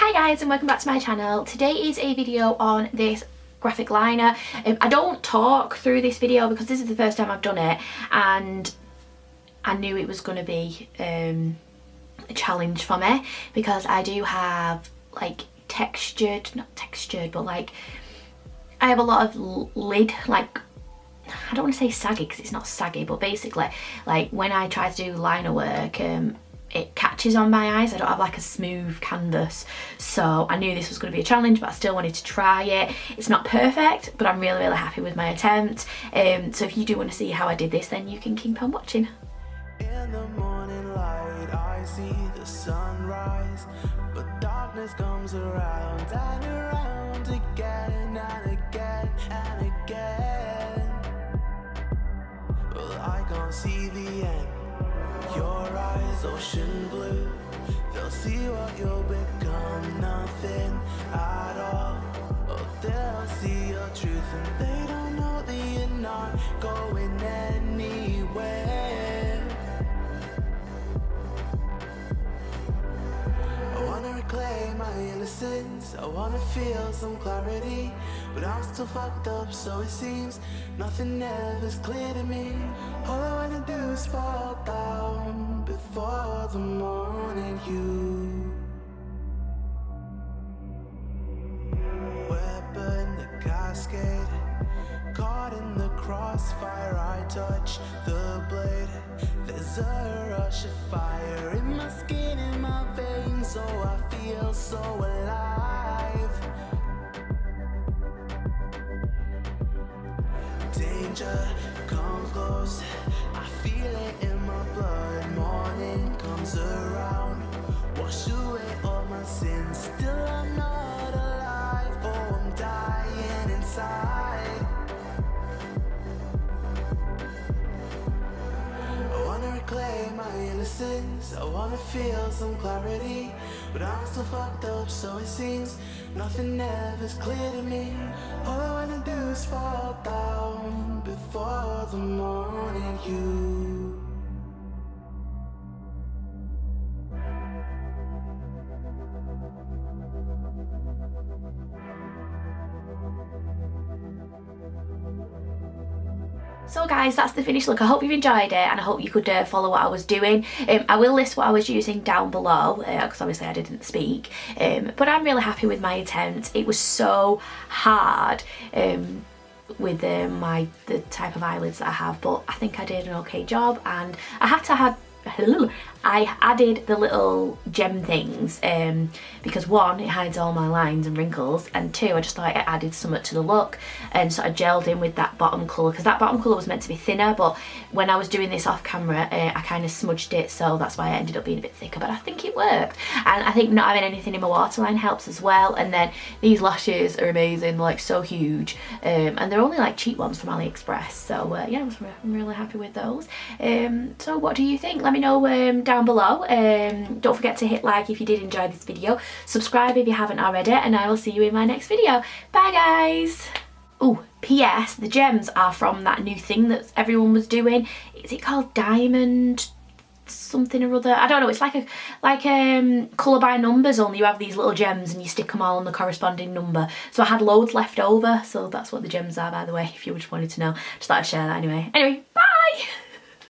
Hi guys and welcome back to my channel. Today is a video on this graphic liner. I don't talk through this video because this is the first time I've done it and I knew it was going to be a challenge for me because I do have like not textured but like I have a lot of lid, like I don't want to say saggy because it's not saggy, but basically like when I try to do liner work it catches on my eyes. I don't have like a smooth canvas, so I knew this was going to be a challenge, but I still wanted to try it. It's not perfect, but I'm really happy with my attempt. So if you do want to see how I did this, then you can keep on watching. In the morning light I see the sunrise, but darkness comes around and around again and again and again. Well, I can't see the end. Your eyes ocean blue, they'll see what you'll become, nothing at all. Oh, they'll see your truth and they don't know that you're not going anywhere. I wanna reclaim my innocence, I wanna feel some clarity, but I'm still fucked up, so it seems nothing ever's clear to me. All I wanna do is fall down before the morning you. Weapon, the cascade, caught in the crossfire, I touch the blade. There's a rush of fire in my skin, in my veins, so I feel so alive. Danger comes close, I feel it in my blood. Morning comes around, wash away all my sins. Still I'm not alive, oh I'm dying inside. I wanna reclaim my innocence, I wanna feel some clarity, but I'm still fucked up, so it seems nothing ever's clear to me. All I wanna do is fall down before the morning you. So guys, that's the finished look. I hope you've enjoyed it and I hope you could follow what I was doing. I will list what I was using down below because obviously I didn't speak, but I'm really happy with my attempt. It was so hard with the type of eyelids that I have, but I think I did an okay job, and I added the little gem things because one, it hides all my lines and wrinkles, and two, I just thought it added something to the look and sort of gelled in with that bottom colour, because that bottom colour was meant to be thinner, but when I was doing this off camera I kind of smudged it, so that's why it ended up being a bit thicker, but I think it worked. And I think not having anything in my waterline helps as well. And then these lashes are amazing, like so huge, and they're only like cheap ones from AliExpress, so yeah, I'm really happy with those. So what do you think? Let me know down below. Don't forget to hit like if you did enjoy this video, subscribe if you haven't already, and I will see you in my next video. Bye guys. Oh, PS, the gems are from that new thing that everyone was doing. Is it called diamond something or other? I don't know. It's like colour by numbers, only you have these little gems and you stick them all on the corresponding number. So I had loads left over, so that's what the gems are, by the way, if you just wanted to know. Just thought I'd share that anyway. Anyway, bye.